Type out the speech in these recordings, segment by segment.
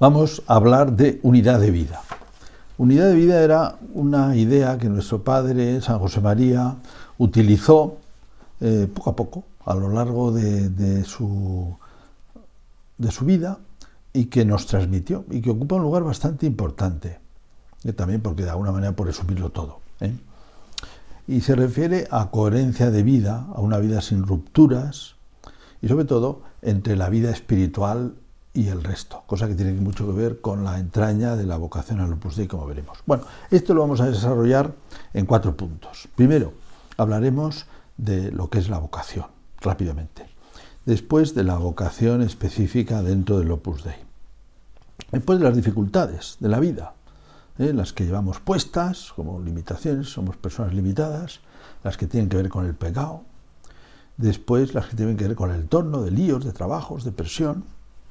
Vamos a hablar de unidad de vida. Unidad de vida era una idea que nuestro padre, San José María, utilizó poco a poco a lo largo de su vida y que nos transmitió y que ocupa un lugar bastante importante, también porque de alguna manera por resumirlo todo. Y se refiere a coherencia de vida, a una vida sin rupturas y sobre todo entre la vida espiritual y el resto, cosa que tiene mucho que ver con la entraña de la vocación al Opus Dei, como veremos. Bueno, esto lo vamos a desarrollar en 4 puntos. Primero, hablaremos de lo que es la vocación, rápidamente. Después, de la vocación específica dentro del Opus Dei. Después, de las dificultades de la vida, las que llevamos puestas como limitaciones, somos personas limitadas, las que tienen que ver con el pecado. Después, las que tienen que ver con el entorno de líos, de trabajos, de presión.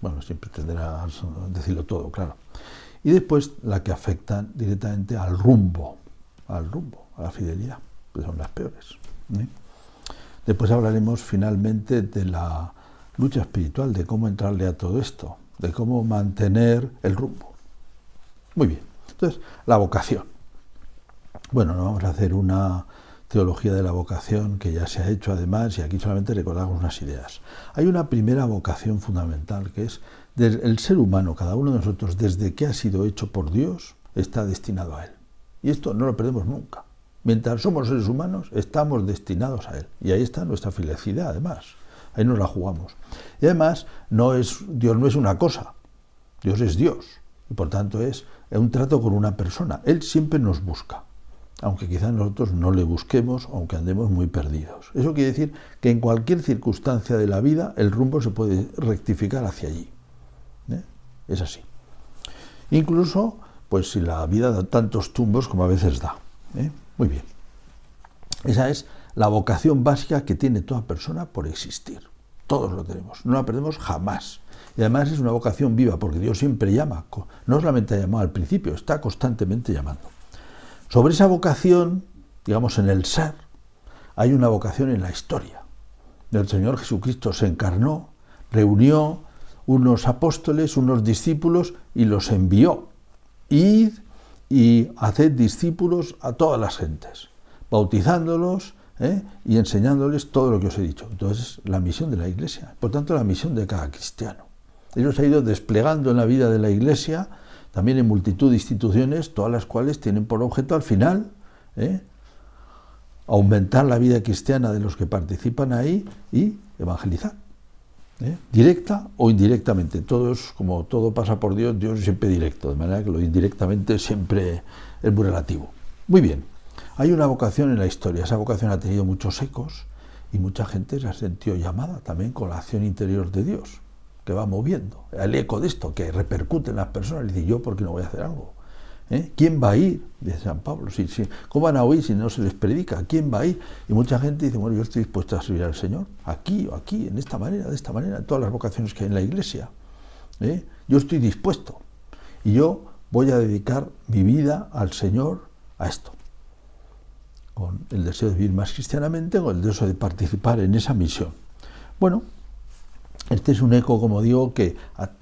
Bueno, siempre tendrás decirlo todo, claro. Y después la que afecta directamente al rumbo, a la fidelidad, que son las peores. Después hablaremos finalmente de la lucha espiritual, de cómo entrarle a todo esto, de cómo mantener el rumbo. Muy bien, entonces, la vocación. Bueno, no vamos a hacer una teología de la vocación que ya se ha hecho además, y aquí solamente recordamos unas ideas. Hay una primera vocación fundamental, que es el ser humano, cada uno de nosotros, desde que ha sido hecho por Dios, está destinado a Él. Y esto no lo perdemos nunca. Mientras somos seres humanos, estamos destinados a Él. Y ahí está nuestra felicidad, además. Ahí nos la jugamos. Y además, Dios no es una cosa. Dios es Dios. Y por tanto es un trato con una persona. Él siempre nos busca, aunque quizás nosotros no le busquemos, aunque andemos muy perdidos. Eso quiere decir que en cualquier circunstancia de la vida el rumbo se puede rectificar hacia allí. Es así. Incluso, pues si la vida da tantos tumbos como a veces da. Muy bien. Esa es la vocación básica que tiene toda persona por existir. Todos lo tenemos, no la perdemos jamás. Y además es una vocación viva, porque Dios siempre llama. No solamente ha llamado al principio, está constantemente llamando. Sobre esa vocación, digamos en el ser, hay una vocación en la historia. El Señor Jesucristo se encarnó, reunió unos apóstoles, unos discípulos y los envió. Id y haced discípulos a todas las gentes, bautizándolos y enseñándoles todo lo que os he dicho. Entonces, la misión de la Iglesia, por tanto, la misión de cada cristiano. Ellos se ha ido desplegando en la vida de la Iglesia, también en multitud de instituciones, todas las cuales tienen por objeto al final aumentar la vida cristiana de los que participan ahí y evangelizar, directa o indirectamente. Como todo pasa por Dios, Dios es siempre directo, de manera que lo indirectamente siempre es muy relativo. Muy bien, hay una vocación en la historia. Esa vocación ha tenido muchos ecos y mucha gente se ha sentido llamada también con la acción interior de Dios, que va moviendo, el eco de esto, que repercute en las personas. Y dice, ¿yo por qué no voy a hacer algo? ¿Quién va a ir? Dice San Pablo. ¿Cómo van a oír si no se les predica? ¿Quién va a ir? Y mucha gente dice, bueno, yo estoy dispuesto a servir al Señor, aquí o aquí, en esta manera, de esta manera, en todas las vocaciones que hay en la Iglesia. Yo estoy dispuesto. Y yo voy a dedicar mi vida al Señor a esto, con el deseo de vivir más cristianamente, con el deseo de participar en esa misión. Bueno, este es un eco, como digo, que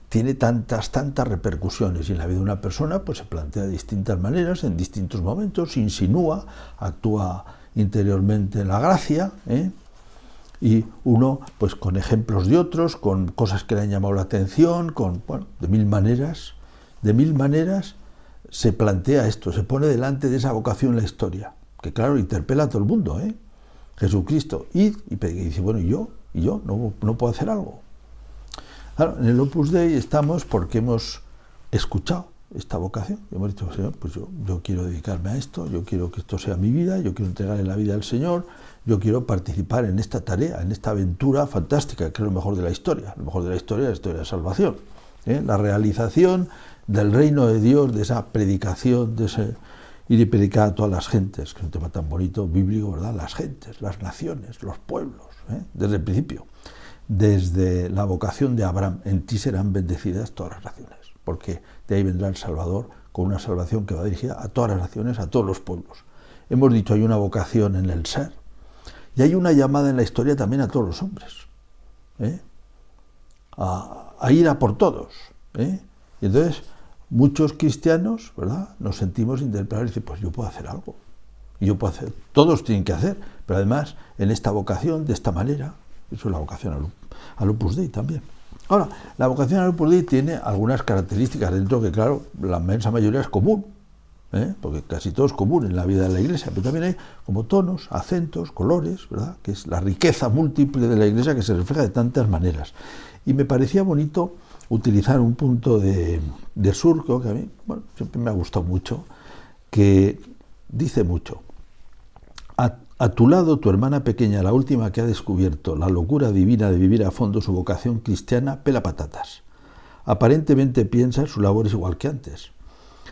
tiene tantas repercusiones, y en la vida de una persona pues se plantea de distintas maneras, en distintos momentos, insinúa, actúa interiormente en la gracia, y uno, pues con ejemplos de otros, con cosas que le han llamado la atención, de mil maneras se plantea esto, se pone delante de esa vocación la historia, que claro, interpela a todo el mundo, Jesucristo, id y dice, bueno, ¿y yo no puedo hacer algo? Claro, en el Opus Dei estamos porque hemos escuchado esta vocación. Hemos dicho, Señor, pues yo quiero dedicarme a esto, yo quiero que esto sea mi vida, yo quiero entregarle la vida al Señor, yo quiero participar en esta tarea, en esta aventura fantástica, que es lo mejor de la historia. Lo mejor de la historia es la historia de salvación. La realización del reino de Dios, de esa predicación, de ese ir y predicar a todas las gentes, que es un tema tan bonito, bíblico, ¿verdad? Las gentes, las naciones, los pueblos, desde el principio. Desde la vocación de Abraham, en ti serán bendecidas todas las naciones, porque de ahí vendrá el Salvador, con una salvación que va dirigida a todas las naciones, a todos los pueblos. Hemos dicho, hay una vocación en el ser, y hay una llamada en la historia también a todos los hombres, a ir a por todos, Y entonces muchos cristianos, ¿verdad?, nos sentimos interpelados y dicen, pues yo puedo hacer algo. Y yo puedo hacer, todos tienen que hacer, pero además en esta vocación, de esta manera. Eso es la vocación al Opus Dei también. Ahora, la vocación al Opus Dei tiene algunas características dentro que, claro, la inmensa mayoría es común, porque casi todo es común en la vida de la Iglesia, pero también hay como tonos, acentos, colores, ¿verdad?, que es la riqueza múltiple de la Iglesia que se refleja de tantas maneras. Y me parecía bonito utilizar un punto de Surco, que a mí, bueno, siempre me ha gustado mucho, que dice mucho. A tu lado, tu hermana pequeña, la última que ha descubierto la locura divina de vivir a fondo su vocación cristiana, pela patatas. Aparentemente piensa, su labor es igual que antes.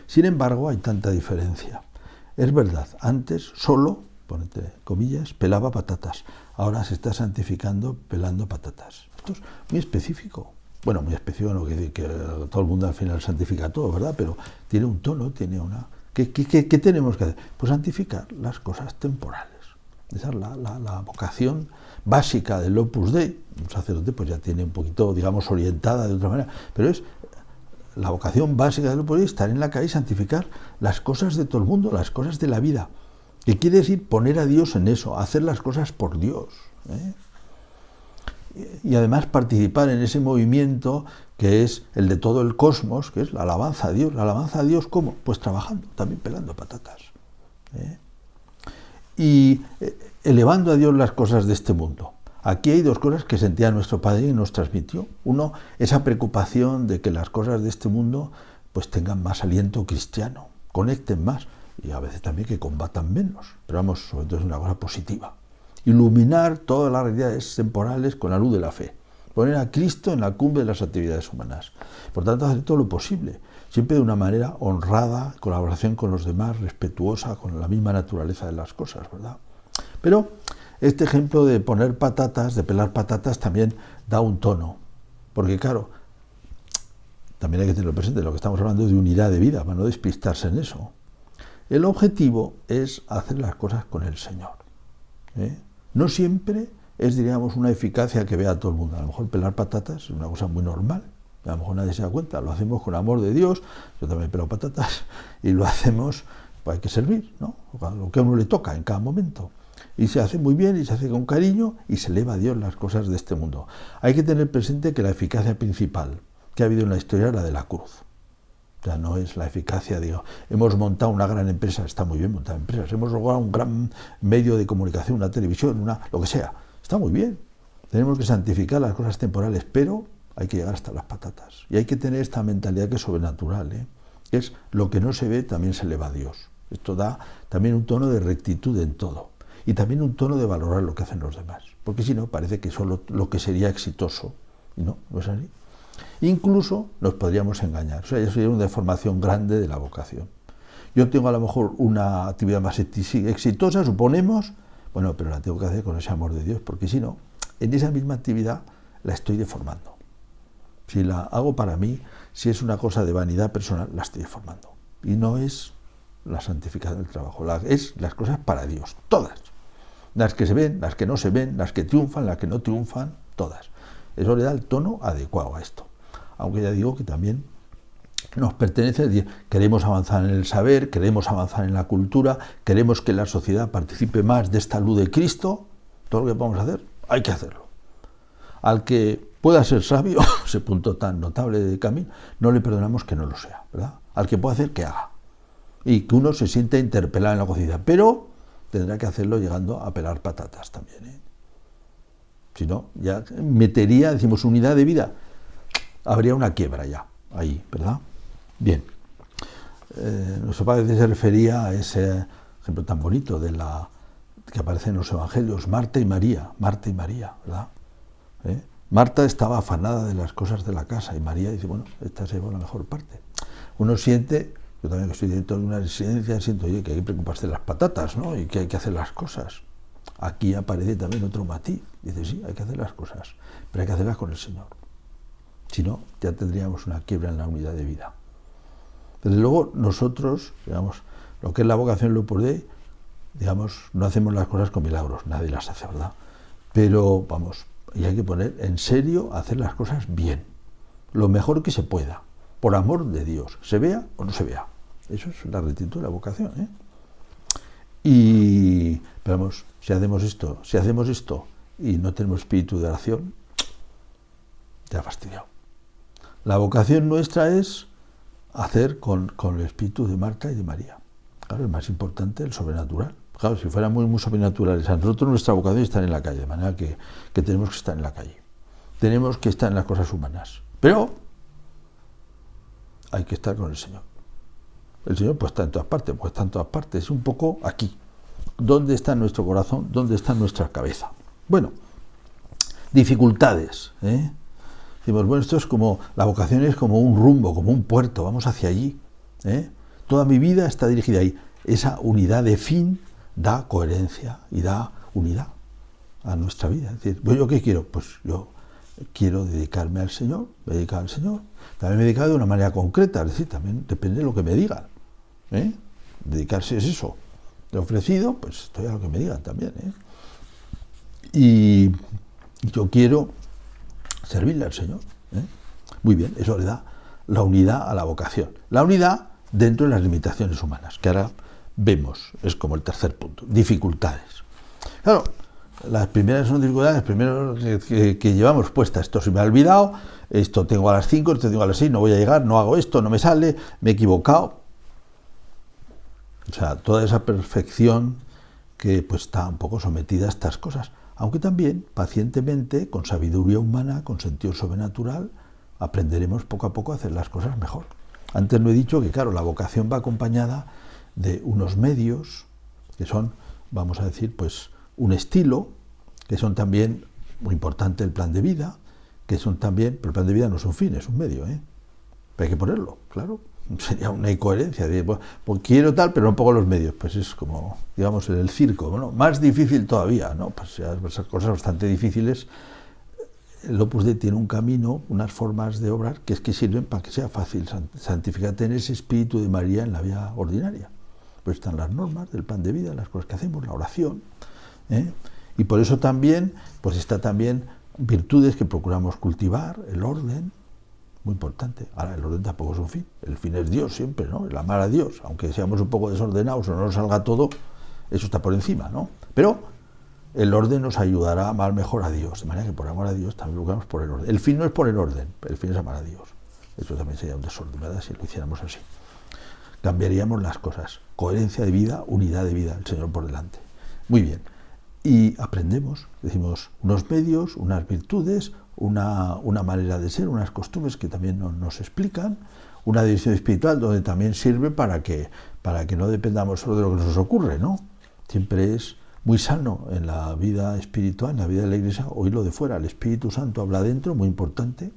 Sin embargo, hay tanta diferencia. Es verdad, antes solo, ponete comillas, pelaba patatas. Ahora se está santificando pelando patatas. Esto es muy específico. Bueno, muy específico, no quiere decir que todo el mundo al final santifica todo, ¿verdad? Pero tiene un tono, tiene una... ¿Qué tenemos que hacer? Pues santificar las cosas temporales. Esa es la vocación básica del Opus Dei. Un sacerdote pues ya tiene un poquito, digamos, orientada de otra manera, pero es la vocación básica del Opus Dei, estar en la calle y santificar las cosas de todo el mundo, las cosas de la vida. ¿Qué quiere decir? Poner a Dios en eso, hacer las cosas por Dios, y además participar en ese movimiento que es el de todo el cosmos, que es la alabanza a Dios. ¿La alabanza a Dios cómo? Pues trabajando, también pelando patatas. Y elevando a Dios las cosas de este mundo. Aquí hay dos cosas que sentía nuestro Padre y nos transmitió. Uno, esa preocupación de que las cosas de este mundo pues tengan más aliento cristiano, conecten más, y a veces también que combatan menos. Pero vamos, sobre todo es una cosa positiva. Iluminar todas las realidades temporales con la luz de la fe. Poner a Cristo en la cumbre de las actividades humanas. Por tanto, hacer todo lo posible, siempre de una manera honrada, colaboración con los demás, respetuosa, con la misma naturaleza de las cosas, ¿verdad? Pero este ejemplo de poner patatas, de pelar patatas, también da un tono. Porque claro, también hay que tenerlo presente, lo que estamos hablando es de unidad de vida, para no despistarse en eso. El objetivo es hacer las cosas con el Señor. No siempre es, diríamos, una eficacia que vea a todo el mundo. A lo mejor pelar patatas es una cosa muy normal, a lo mejor nadie se da cuenta, lo hacemos con amor de Dios, yo también pelo patatas, y lo hacemos, pues hay que servir, ¿no? Lo que a uno le toca en cada momento. Y se hace muy bien, y se hace con cariño, y se eleva a Dios las cosas de este mundo. Hay que tener presente que la eficacia principal que ha habido en la historia es la de la cruz. O sea, no es la eficacia, digo, hemos montado una gran empresa, está muy bien montar empresas, hemos logrado un gran medio de comunicación, una televisión, lo que sea, está muy bien. Tenemos que santificar las cosas temporales, pero hay que llegar hasta las patatas. Y hay que tener esta mentalidad que es sobrenatural, que es lo que no se ve también se eleva a Dios. Esto da también un tono de rectitud en todo. Y también un tono de valorar lo que hacen los demás. Porque si no, parece que solo lo que sería exitoso. Y no, no es así. Incluso nos podríamos engañar. O sea, eso sería una deformación grande de la vocación. Yo tengo a lo mejor una actividad más exitosa, suponemos, bueno, pero la tengo que hacer con ese amor de Dios, porque si no, en esa misma actividad la estoy deformando. Si la hago para mí, si es una cosa de vanidad personal, la estoy deformando. Y no es la santificación del trabajo, es las cosas para Dios, todas. Las que se ven, las que no se ven, las que triunfan, las que no triunfan, todas. Eso le da el tono adecuado a esto. Aunque ya digo que también nos pertenece, queremos avanzar en el saber, queremos avanzar en la cultura, queremos que la sociedad participe más de esta luz de Cristo, todo lo que podamos hacer, hay que hacerlo. Al que pueda ser sabio, ese punto tan notable de Camín, no le perdonamos que no lo sea, ¿verdad? Al que pueda hacer, que haga. Y que uno se sienta interpelado en la conciencia, pero tendrá que hacerlo llegando a pelar patatas también, Si no, ya metería, decimos, unidad de vida, habría una quiebra ya, ahí, ¿verdad? Bien. Nuestro Padre se refería a ese ejemplo tan bonito de que aparece en los Evangelios, Marta y María, ¿verdad? Marta estaba afanada de las cosas de la casa y María dice, bueno, esta se llevó la mejor parte. Uno siente, yo también que estoy dentro de una residencia, siento, oye, que hay que preocuparse de las patatas, ¿no? Y que hay que hacer las cosas. Aquí aparece también otro matiz. Dice, sí, hay que hacer las cosas, pero hay que hacerlas con el Señor. Si no, ya tendríamos una quiebra en la unidad de vida. Desde luego, nosotros, digamos, lo que es la vocación del Opus Dei, digamos, no hacemos las cosas con milagros, nadie las hace, ¿verdad? Pero, vamos, y hay que poner en serio hacer las cosas bien, lo mejor que se pueda. por amor de Dios, se vea o no se vea. Eso es la rectitud de la vocación, ¿eh? Pero vamos, si hacemos esto y no tenemos espíritu de oración, ya fastidiado. La vocación nuestra es hacer con el espíritu de Marta y de María. Claro, es más importante el sobrenatural. Claro, si fuéramos muy sobrenaturales, a nosotros nuestra vocación está en la calle, de manera que tenemos que estar en la calle. Tenemos que estar en las cosas humanas. Pero hay que estar con el Señor. El Señor pues está en todas partes, es un poco aquí. ¿Dónde está nuestro corazón? ¿Dónde está nuestra cabeza? Bueno, dificultades, ¿eh? Decimos, bueno, esto es como, la vocación es como un rumbo, como un puerto, vamos hacia allí, ¿eh? Toda mi vida está dirigida ahí. Esa unidad de fin da coherencia y da unidad a nuestra vida. Es decir, ¿yo qué quiero? Pues yo quiero dedicarme al Señor, me dedico al Señor. También me he dedicado de una manera concreta, es decir, también depende de lo que me digan, ¿eh? Dedicarse es eso. He ofrecido, pues estoy a lo que me digan también, ¿eh? Y yo quiero servirle al Señor, ¿eh? Muy bien, eso le da la unidad a la vocación. La unidad dentro de las limitaciones humanas, que ahora vemos, es como el tercer punto, dificultades. Claro, las primeras son dificultades, primero que llevamos puesta, esto se me ha olvidado, esto tengo a las 5, esto tengo a las 6, no voy a llegar, no hago esto, no me sale, me he equivocado. O sea, toda esa perfección que pues está un poco sometida a estas cosas, aunque también pacientemente, con sabiduría humana, con sentido sobrenatural, aprenderemos poco a poco a hacer las cosas mejor. Antes no he dicho que, claro, la vocación va acompañada de unos medios que son, vamos a decir, pues un estilo, que son también muy importante el plan de vida, que son también, pero el plan de vida no es un fin, es un medio, ¿eh? Pero hay que ponerlo, claro. Sería una incoherencia de, pues quiero tal, pero no pongo los medios. Pues es como, digamos, en el circo, ¿no? Más difícil todavía, ¿no? Pues esas cosas bastante difíciles. El Opus Dei tiene un camino, unas formas de obrar que sirven para que sea fácil santificar, tener ese espíritu de María en la vida ordinaria. Pues están las normas del plan de vida, las cosas que hacemos, la oración, ¿eh? Y por eso también, pues está también virtudes que procuramos cultivar, el orden, muy importante. Ahora, el orden tampoco es un fin, el fin es Dios siempre, ¿no? El amar a Dios, aunque seamos un poco desordenados o no nos salga todo, eso está por encima, ¿no? Pero el orden nos ayudará a amar mejor a Dios, de manera que por amor a Dios también buscamos por el orden. El fin no es por el orden, el fin es amar a Dios. Eso también sería un desorden, ¿verdad? Si lo hiciéramos así. Cambiaríamos las cosas. Coherencia de vida, unidad de vida, el Señor por delante. Muy bien. Y aprendemos, decimos, unos medios, unas virtudes, una manera de ser, unas costumbres que también nos explican, una dirección espiritual donde también sirve para que no dependamos solo de lo que nos ocurre, ¿no? Siempre es muy sano en la vida espiritual, en la vida de la Iglesia, oírlo de fuera. El Espíritu Santo habla dentro, muy importante,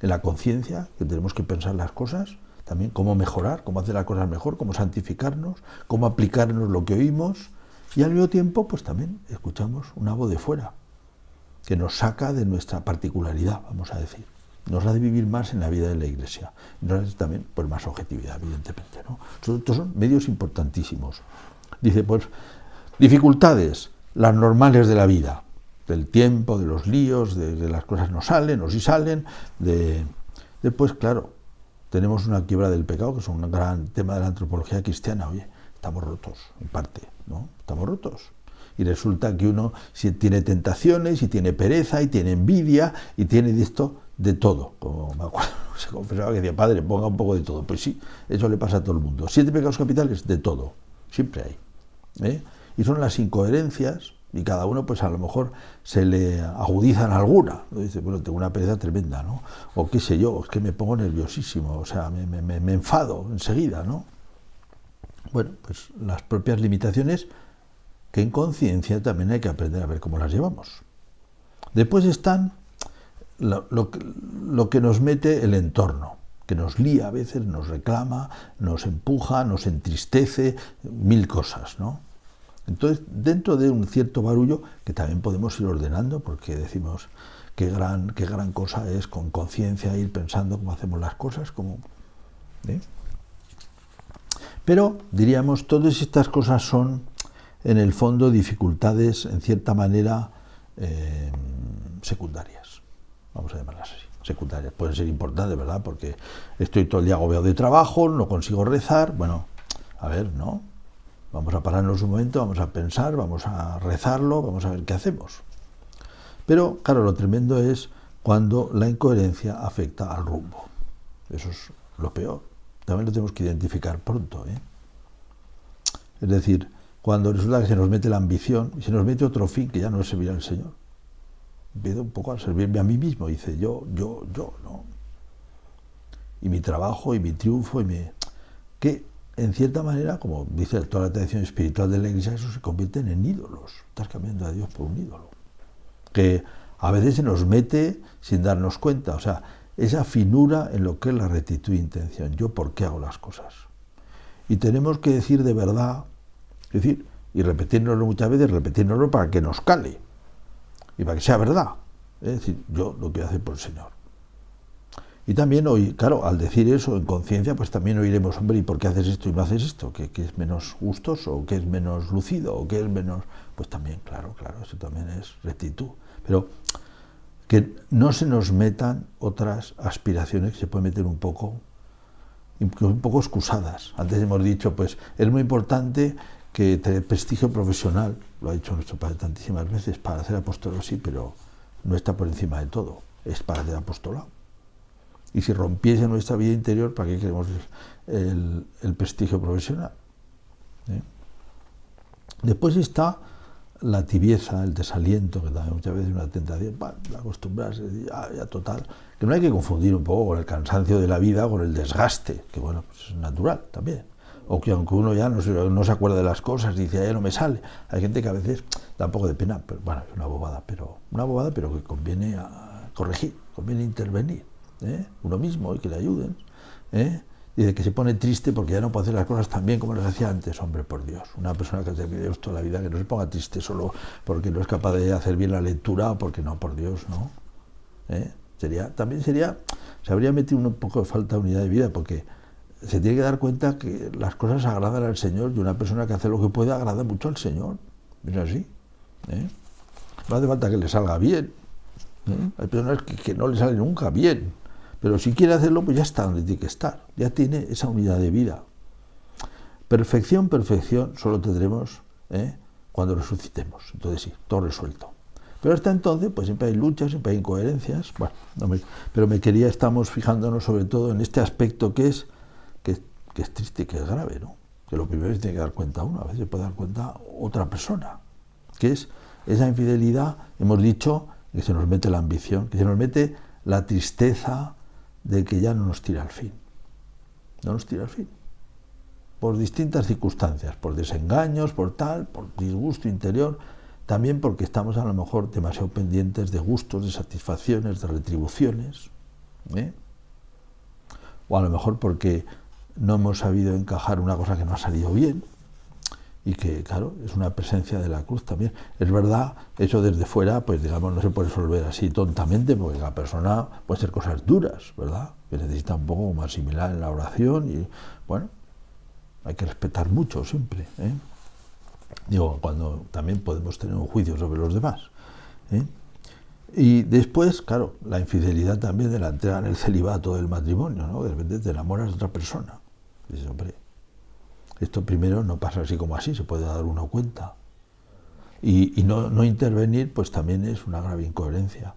en la conciencia, que tenemos que pensar las cosas, también cómo mejorar, cómo hacer las cosas mejor, cómo santificarnos, cómo aplicarnos lo que oímos, y al mismo tiempo, pues también escuchamos una voz de fuera, que nos saca de nuestra particularidad, vamos a decir. Nos ha de vivir más en la vida de la Iglesia. Nos hace también pues, más objetividad, evidentemente, ¿no? Estos son medios importantísimos. Dice, pues, dificultades, las normales de la vida, del tiempo, de los líos, de las cosas no salen, o sí salen, después, claro, tenemos una quiebra del pecado, que es un gran tema de la antropología cristiana. Oye, estamos rotos, en parte, ¿no? Estamos rotos. Y resulta que uno si tiene tentaciones, y tiene pereza, y tiene envidia, y tiene de todo. Como me acuerdo, se confesaba que decía, padre, ponga un poco de todo. Pues sí, eso le pasa a todo el mundo. 7 pecados capitales, de todo. Siempre hay, ¿eh? Y son las incoherencias, y cada uno, pues a lo mejor se le agudizan alguna. Dice, bueno, tengo una pereza tremenda, ¿no? O qué sé yo, es que me pongo nerviosísimo, o sea, me enfado enseguida, ¿no? Bueno, pues las propias limitaciones que en conciencia también hay que aprender a ver cómo las llevamos. Después están lo que nos mete el entorno, que nos lía a veces, nos reclama, nos empuja, nos entristece, 1000 cosas, ¿no? Entonces, dentro de un cierto barullo, que también podemos ir ordenando, porque decimos qué gran cosa es con conciencia ir pensando cómo hacemos las cosas, ¿eh? Pero, diríamos, todas estas cosas son, en el fondo, dificultades, en cierta manera, secundarias. Vamos a llamarlas así. secundarias. Pueden ser importantes, ¿verdad? Porque estoy todo el día agobiado de trabajo, no consigo rezar. Bueno, a ver, ¿no? Vamos a pararnos un momento, vamos a pensar, vamos a rezarlo, vamos a ver qué hacemos. Pero, claro, lo tremendo es cuando la incoherencia afecta al rumbo. Eso es lo peor. También lo tenemos que identificar pronto, ¿eh? Es decir, cuando resulta que se nos mete la ambición y se nos mete otro fin que ya no es servir al Señor. Empiezo un poco a servirme a mí mismo. Dice yo, ¿no? Y mi trabajo y mi triunfo que en cierta manera, como dice toda la tradición espiritual de la Iglesia, eso se convierten en ídolos. Estás cambiando a Dios por un ídolo. Que a veces se nos mete sin darnos cuenta. O sea, esa finura en lo que es la rectitud de intención. Yo, ¿por qué hago las cosas? Y tenemos que decir de verdad, es decir, y repetirnoslo muchas veces, repetirnoslo para que nos cale y para que sea verdad. Es decir, yo lo quiero hacer por el Señor. Y también hoy, claro, al decir eso en conciencia, pues también oiremos, hombre, ¿y por qué haces esto y no haces esto? ¿Que es menos gustoso? ¿O que es menos lucido? ¿O que es menos...? Pues también, claro, eso también es rectitud. Pero que no se nos metan otras aspiraciones que se pueden meter un poco excusadas. Antes hemos dicho, pues, es muy importante que tener prestigio profesional, lo ha dicho nuestro Padre tantísimas veces, para hacer apostolado sí, pero no está por encima de todo, es para hacer apostolado. Y si rompiese nuestra vida interior, ¿para qué queremos el prestigio profesional? ¿Eh? Después está la tibieza, el desaliento, que también muchas veces es una tentación, acostumbrarse, ya total, que no hay que confundir un poco con el cansancio de la vida, con el desgaste, que bueno, pues es natural también. O que aunque uno ya no se acuerda de las cosas, dice, ya no me sale. Hay gente que a veces da un poco de pena, pero bueno, es una bobada, pero que conviene corregir, conviene intervenir, ¿eh? Uno mismo y que le ayuden, ¿eh? Y de que se pone triste porque ya no puede hacer las cosas tan bien como las hacía antes. Hombre, por Dios, una persona que ha servido Dios toda la vida, que no se ponga triste solo porque no es capaz de hacer bien la lectura o porque no, por Dios, ¿no? Se habría metido un poco de falta de unidad de vida, porque se tiene que dar cuenta que las cosas agradan al Señor y una persona que hace lo que puede agrada mucho al Señor. Es así, ¿eh? No hace falta que le salga bien, ¿eh? Hay personas que no le sale nunca bien, pero si quiere hacerlo, pues ya está donde tiene que estar, ya tiene esa unidad de vida. Perfección solo tendremos, cuando resucitemos. Entonces sí, todo resuelto. Pero hasta entonces, pues siempre hay luchas, siempre hay incoherencias. Bueno, estamos fijándonos sobre todo en este aspecto que es triste y que es grave, ¿no? Que lo primero que se tiene que dar cuenta uno, a veces se puede dar cuenta otra persona, que es esa infidelidad, hemos dicho, que se nos mete la ambición, que se nos mete la tristeza de que ya no nos tira al fin. No nos tira al fin. Por distintas circunstancias, por desengaños, por disgusto interior, también porque estamos a lo mejor demasiado pendientes de gustos, de satisfacciones, de retribuciones, ¿eh? O a lo mejor porque no hemos sabido encajar una cosa que no ha salido bien y que, claro, es una presencia de la cruz también. Es verdad, eso desde fuera, pues digamos, no se puede resolver así tontamente, porque la persona puede hacer cosas duras, ¿verdad? Que necesita un poco como asimilar en la oración y, bueno, hay que respetar mucho siempre, ¿eh? Digo, cuando también podemos tener un juicio sobre los demás, ¿eh? Y después, claro, la infidelidad también de la entrega en el celibato del matrimonio, ¿no? De repente te enamoras de otra persona. Dices, hombre, esto primero no pasa así como así, se puede dar uno cuenta. Y no intervenir, pues también es una grave incoherencia.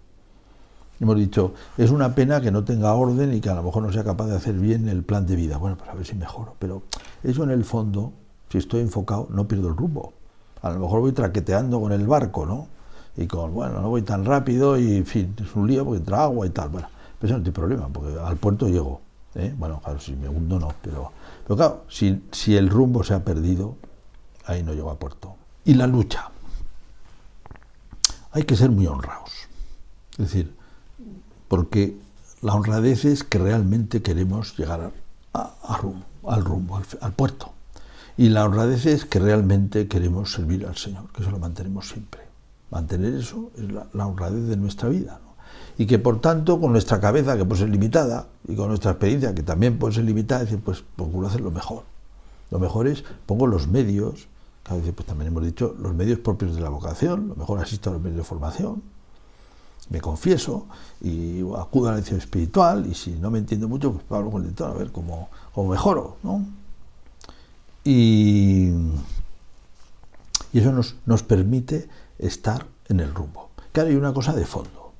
Hemos dicho, es una pena que no tenga orden y que a lo mejor no sea capaz de hacer bien el plan de vida. Bueno, pues a ver si mejoro. Pero eso en el fondo, si estoy enfocado, no pierdo el rumbo. A lo mejor voy traqueteando con el barco, ¿no? Y bueno, no voy tan rápido y, en fin, es un lío porque entra agua y tal. Bueno, pero eso no tiene problema, porque al puerto llego, ¿eh? Bueno, claro, si me hundo no, pero claro, si el rumbo se ha perdido, ahí no llego a puerto. Y la lucha. Hay que ser muy honrados. Es decir, porque la honradez es que realmente queremos llegar al puerto. Y la honradez es que realmente queremos servir al Señor, que eso lo mantenemos siempre. Mantener eso es la honradez de nuestra vida, ¿no? Y que por tanto, con nuestra cabeza, que puede ser limitada, y con nuestra experiencia, que también puede ser limitada, decir, pues procuro hacer lo mejor. Lo mejor es, pongo los medios, que a veces pues también hemos dicho, los medios propios de la vocación, lo mejor asisto a los medios de formación, me confieso y acudo a la lección espiritual, y si no me entiendo mucho, pues hablo con el lector a ver cómo mejoro, ¿no? Y eso nos permite estar en el rumbo. Claro, hay una cosa de fondo.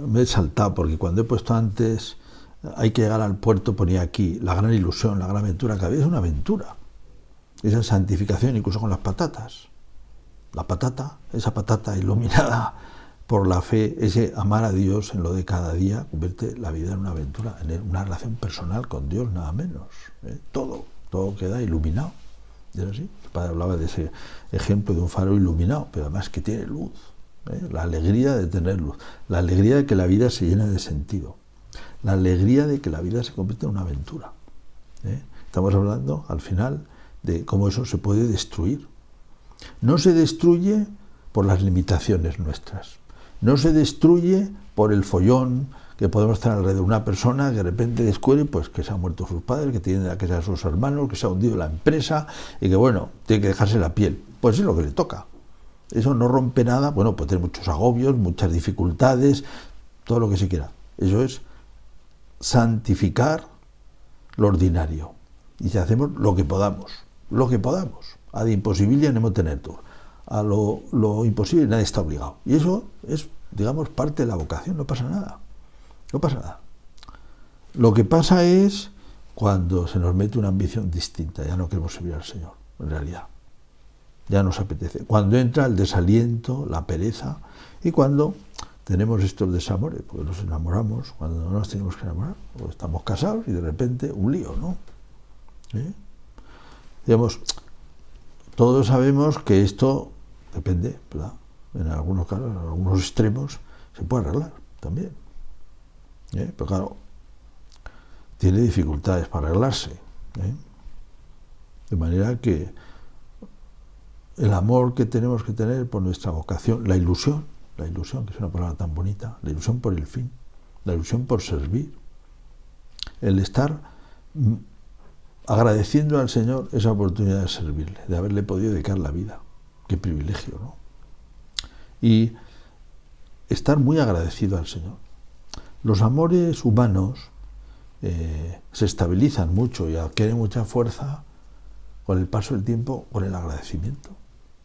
Me he saltado porque cuando he puesto antes hay que llegar al puerto, ponía aquí la gran ilusión, la gran aventura que había. Es una aventura. Esa santificación incluso con las patatas. La patata, esa patata iluminada por la fe, ese amar a Dios en lo de cada día, convierte la vida en una aventura, en una relación personal con Dios, nada menos. Todo queda iluminado. ¿Es así? El padre hablaba de ese ejemplo de un faro iluminado, pero además que tiene luz. La alegría de tener luz, la alegría de que la vida se llena de sentido, la alegría de que la vida se convierte en una aventura. Estamos hablando, al final, de cómo eso se puede destruir. No se destruye por las limitaciones nuestras, no se destruye por el follón que podemos tener alrededor de una persona que de repente descubre pues, que se han muerto sus padres, que tienen que ser sus hermanos, que se ha hundido la empresa y que, bueno, tiene que dejarse la piel. Pues es lo que le toca. Eso no rompe nada, bueno, puede tener muchos agobios, muchas dificultades, todo lo que se quiera. Eso es santificar lo ordinario. Y si hacemos lo que podamos, ad impossibilia nemo tenetur. A lo imposible nadie está obligado. Y eso es, digamos, parte de la vocación, no pasa nada. No pasa nada. Lo que pasa es cuando se nos mete una ambición distinta, ya no queremos servir al Señor, en realidad. Ya nos apetece. Cuando entra el desaliento, la pereza, y cuando tenemos estos desamores, porque nos enamoramos cuando no nos tenemos que enamorar, o estamos casados y de repente un lío, ¿no? Digamos, todos sabemos que esto depende, ¿verdad? En algunos casos, en algunos extremos, se puede arreglar también. Pero claro, tiene dificultades para arreglarse. De manera que el amor que tenemos que tener por nuestra vocación, la ilusión, que es una palabra tan bonita, la ilusión por el fin, la ilusión por servir, el estar agradeciendo al Señor esa oportunidad de servirle, de haberle podido dedicar la vida. Qué privilegio, ¿no? Y estar muy agradecido al Señor. Los amores humanos se estabilizan mucho y adquieren mucha fuerza con el paso del tiempo, con el agradecimiento.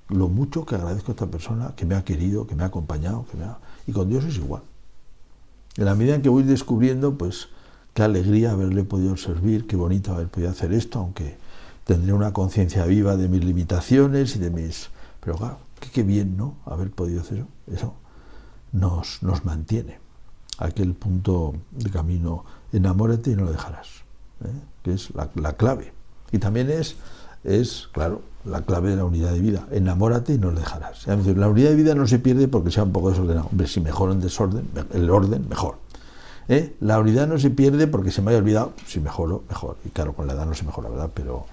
Lo mucho que agradezco a esta persona que me ha querido, que me ha acompañado, y con Dios es igual. En la medida en que voy descubriendo, pues, qué alegría haberle podido servir, qué bonito haber podido hacer esto, aunque tendré una conciencia viva de mis limitaciones y de mis... Pero claro, qué bien, ¿no? Haber podido hacer eso. Eso nos mantiene. Aquel punto de camino, enamórate y no lo dejarás, que es la clave. Y también es, claro, la clave de la unidad de vida. Enamórate y no lo dejarás. La unidad de vida no se pierde porque sea un poco desordenado. Hombre, si mejoro en desorden, el orden, mejor. La unidad no se pierde porque se me haya olvidado. Si mejoro, mejor. Y claro, con la edad no se mejora, ¿verdad? Pero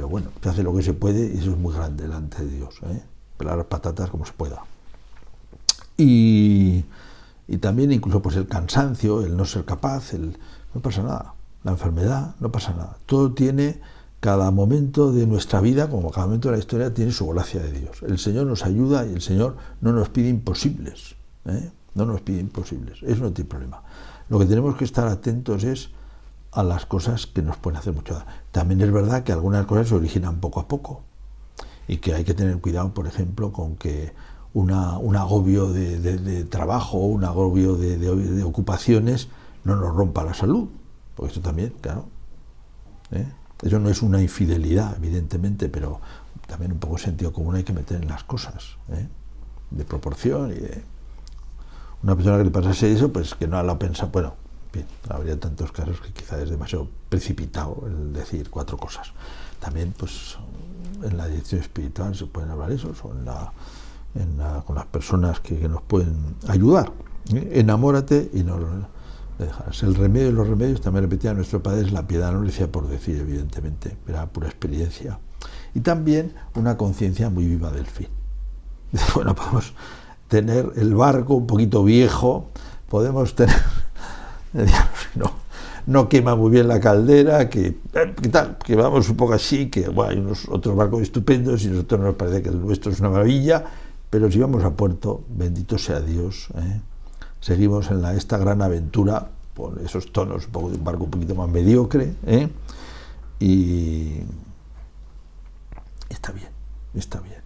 bueno, se hace lo que se puede y eso es muy grande delante de Dios. Pelar las patatas como se pueda. Y también incluso pues el cansancio, el no ser capaz, no pasa nada. La enfermedad, no pasa nada. Todo tiene, cada momento de nuestra vida, como cada momento de la historia, tiene su gracia de Dios. El Señor nos ayuda y el Señor no nos pide imposibles. No nos pide imposibles. Eso no tiene problema. Lo que tenemos que estar atentos es a las cosas que nos pueden hacer mucho daño. También es verdad que algunas cosas se originan poco a poco y que hay que tener cuidado, por ejemplo, con que un agobio de trabajo, un agobio de ocupaciones no nos rompa la salud, porque esto también, claro, eso no es una infidelidad, evidentemente, pero también un poco de sentido común hay que meter en las cosas, de proporción y de... Una persona que le pasase eso, pues que no lo piensa, bueno, bien, habría tantos casos que quizá es demasiado precipitado el decir 4 cosas. También, pues, en la dirección espiritual se pueden hablar eso, o con las personas que nos pueden ayudar. Enamórate y no lo dejarás. El remedio de los remedios, también repetía nuestro Padre, es la piedad, no lo decía por decir, evidentemente, era pura experiencia. Y también una conciencia muy viva del fin. Bueno, podemos tener el barco un poquito viejo, podemos tener, no quema muy bien la caldera, que tal, que vamos un poco así, que bueno, hay unos otros barcos estupendos y a nosotros nos parece que el nuestro es una maravilla, pero si vamos a puerto, bendito sea Dios, seguimos en esta gran aventura, por esos tonos, un poco de un barco un poquito más mediocre, y está bien, está bien.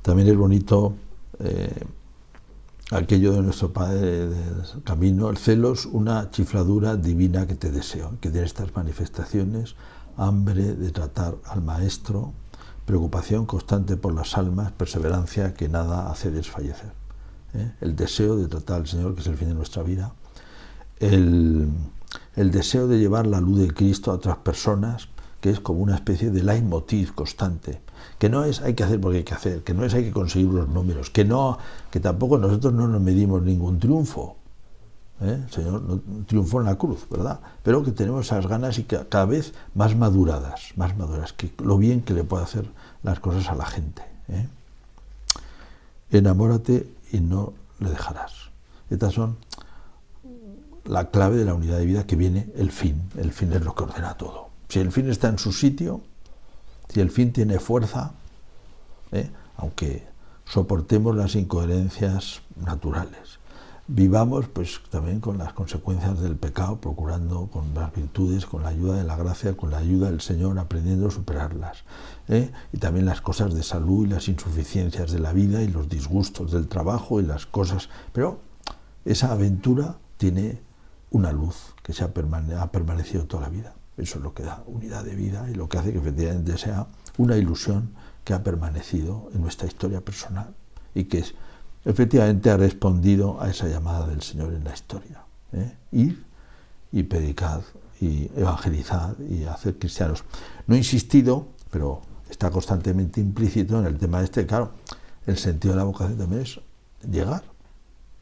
También es bonito aquello de nuestro Padre del Camino, el celos, una chifladura divina que te deseo, que tiene estas manifestaciones: hambre de tratar al Maestro, preocupación constante por las almas, perseverancia que nada hace desfallecer. El deseo de tratar al Señor, que es el fin de nuestra vida, el deseo de llevar la luz de Cristo a otras personas, que es como una especie de leitmotiv constante, que no es hay que hacer porque hay que hacer, que no es hay que conseguir los números, que tampoco nosotros no nos medimos ningún triunfo. El Señor no triunfó en la cruz, ¿verdad? Pero que tenemos esas ganas y que cada vez más maduradas, que lo bien que le puede hacer las cosas a la gente. Enamórate y no le dejarás. Estas son la clave de la unidad de vida, que viene el fin. El fin es lo que ordena todo. Si el fin está en su sitio, si el fin tiene fuerza, aunque soportemos las incoherencias naturales, vivamos pues también con las consecuencias del pecado, procurando con las virtudes, con la ayuda de la gracia, con la ayuda del Señor, aprendiendo a superarlas, y también las cosas de salud y las insuficiencias de la vida y los disgustos del trabajo y las cosas, pero esa aventura tiene una luz que ha permanecido toda la vida. Eso es lo que da unidad de vida y lo que hace que efectivamente sea una ilusión que ha permanecido en nuestra historia personal y que efectivamente ha respondido a esa llamada del Señor en la historia. Ir y predicad y evangelizad y hacer cristianos. No he insistido, pero está constantemente implícito en el tema claro, el sentido de la vocación también es llegar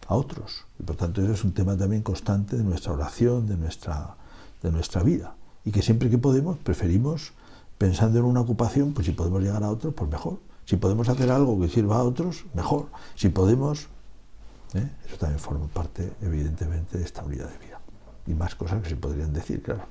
a otros. Y por tanto eso es un tema también constante de nuestra oración, de nuestra vida. Y que siempre que podemos, preferimos, pensando en una ocupación, pues si podemos llegar a otros, pues mejor. Si podemos hacer algo que sirva a otros, mejor. Si podemos, eso también forma parte, evidentemente, de esta unidad de vida. Y más cosas que se podrían decir, claro.